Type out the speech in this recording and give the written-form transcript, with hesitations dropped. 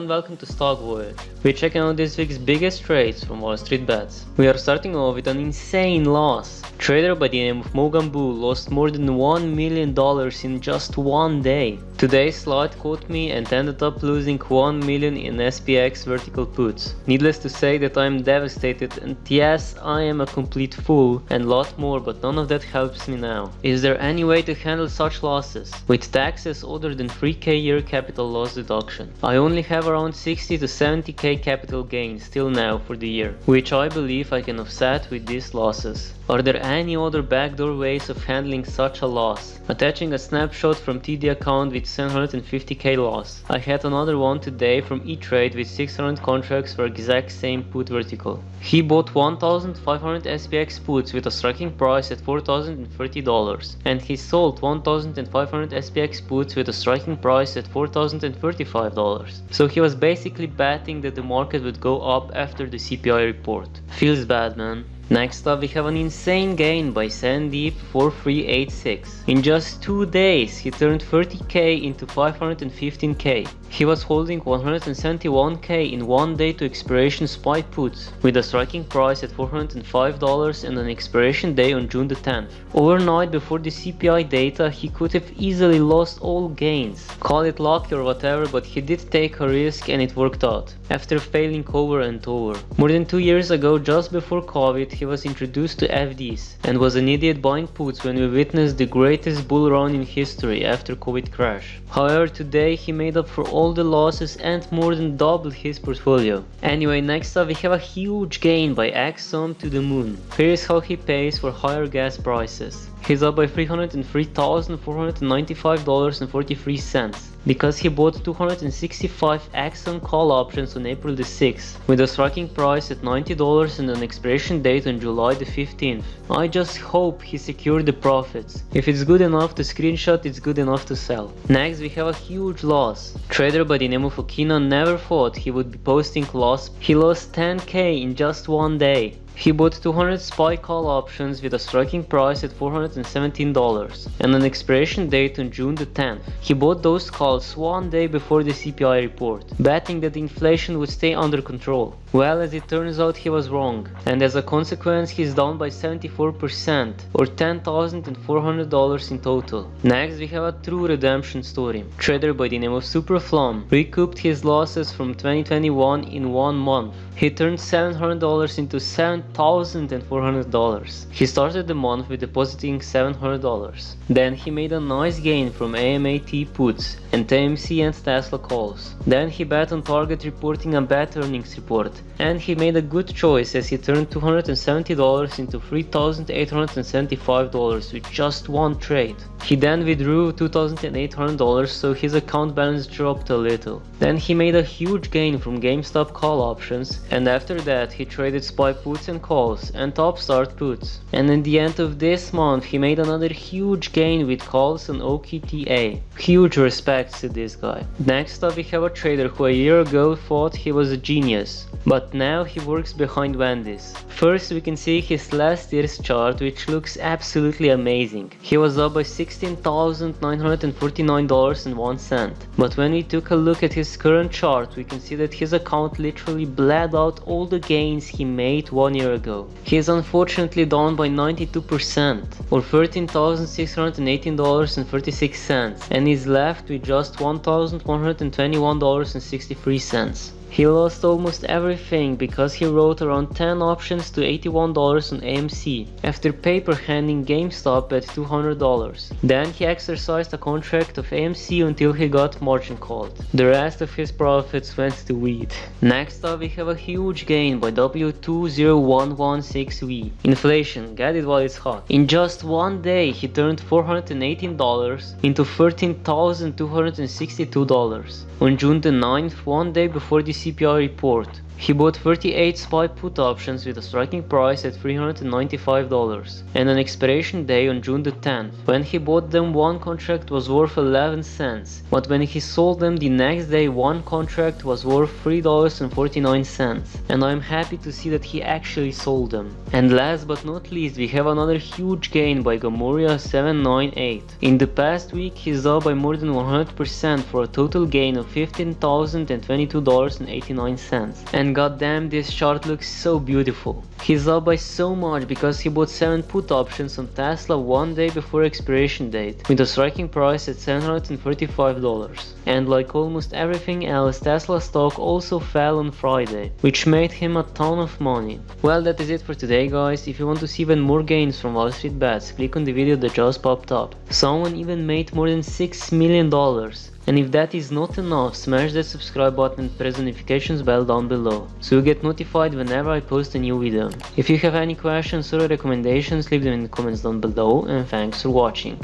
and welcome to Stock Voyage. We're checking out this week's biggest trades from WallStreetBets. We are starting off with an insane loss. Trader by the name of Mogambu lost more than $1 million in just one day. Today's slot caught me and ended up losing $1 million in SPX vertical puts. Needless to say that I am devastated, and yes, I am a complete fool and lot more, but none of that helps me now. Is there any way to handle such losses with taxes other than 3k year capital loss deduction? I only have around 60 to 70k capital gains till now for the year, which I believe I can offset with these losses. Are there any other backdoor ways of handling such a loss? Attaching a snapshot from TD account with 750k loss. I had another one today from E-Trade with 600 contracts for exact same put vertical. He bought 1500 SPX puts with a striking price at $4,030, and he sold 1500 SPX puts with a striking price at $4,035. So he was basically betting that the market would go up after the CPI report. Feels bad, man. Next up, we have an insane gain by Sandeep4386. In just 2 days, he turned 30k into 515k. He was holding 171k in 1 day to expiration SPY puts, with a striking price at $405 and an expiration day on June the 10th. Overnight before the CPI data, he could have easily lost all gains. Call it lucky or whatever, but he did take a risk and it worked out, after failing over and over. More than 2 years ago, just before COVID, he was introduced to FDs and was an idiot buying puts when we witnessed the greatest bull run in history after COVID crash. However, today he made up for all the losses and more than doubled his portfolio. Anyway, next up we have a huge gain by Axum to the moon. Here is how he pays for higher gas prices. He's up by $303,495.43 because he bought 265 Axon call options on April the 6th with a striking price at $90 and an expiration date on July the 15th. I just hope he secured the profits. If it's good enough to screenshot, it's good enough to sell. Next we have a huge loss. Trader by the name of Okina never thought he would be posting loss. He lost 10k in just 1 day. He bought 200 SPY call options with a striking price at $417 and an expiration date on June the 10th. He bought those calls 1 day before the CPI report, betting that the inflation would stay under control. Well, as it turns out, he was wrong, and as a consequence he's down by 74% or $10,400 in total. Next we have a true redemption story. Trader by the name of Superflum recouped his losses from 2021 in 1 month. He turned $700 into $7,400. He started the month with depositing $700. Then he made a nice gain from AMAT puts and AMC and Tesla calls. Then he bet on Target reporting a bad earnings report, and he made a good choice as he turned $270 into $3,875 with just one trade. He then withdrew $2,800, so his account balance dropped a little. Then he made a huge gain from GameStop call options, and after that he traded SPY puts and calls and Upstart puts. And in the end of this month he made another huge gain with calls on OKTA. Huge respects to this guy. Next up we have a trader who a year ago thought he was a genius, but now he works behind Wendy's. First we can see his last year's chart, which looks absolutely amazing. He was up by $16,949.01, but when we took a look at his current chart, we can see that his account literally bled out all the gains he made 1 year ago. He is unfortunately down by 92% or $13,618.36 and is left with just $1,121.63. He lost almost everything because he wrote around 10 options to $81 on AMC after paper handing GameStop at $200. Then he exercised a contract of AMC until he got margin called. The rest of his profits went to weed. Next up we have a huge gain by W20116V. Inflation, get it while it's hot. In just 1 day he turned $418 into $13,262. On June the 9th, 1 day before the CPI report. He bought 38 SPY put options with a striking price at $395 and an expiration day on June the 10th. When he bought them, one contract was worth 11 cents, but when he sold them the next day, one contract was worth $3.49, and I'm happy to see that he actually sold them. And last but not least, we have another huge gain by Gamoria798. In the past week, he's up by more than 100% for a total gain of $15,022.89. And goddamn, this chart looks so beautiful. He's up by so much because he bought 7 put options on Tesla one day before expiration date, with a striking price at $735. And like almost everything else, Tesla stock also fell on Friday, which made him a ton of money. Well, that is it for today, guys. If you want to see even more gains from WallStreetBets, click on the video that just popped up. Someone even made more than $6 million. And if that is not enough, smash that subscribe button and press the notifications bell down below, so you get notified whenever I post a new video. If you have any questions or recommendations, leave them in the comments down below, and thanks for watching.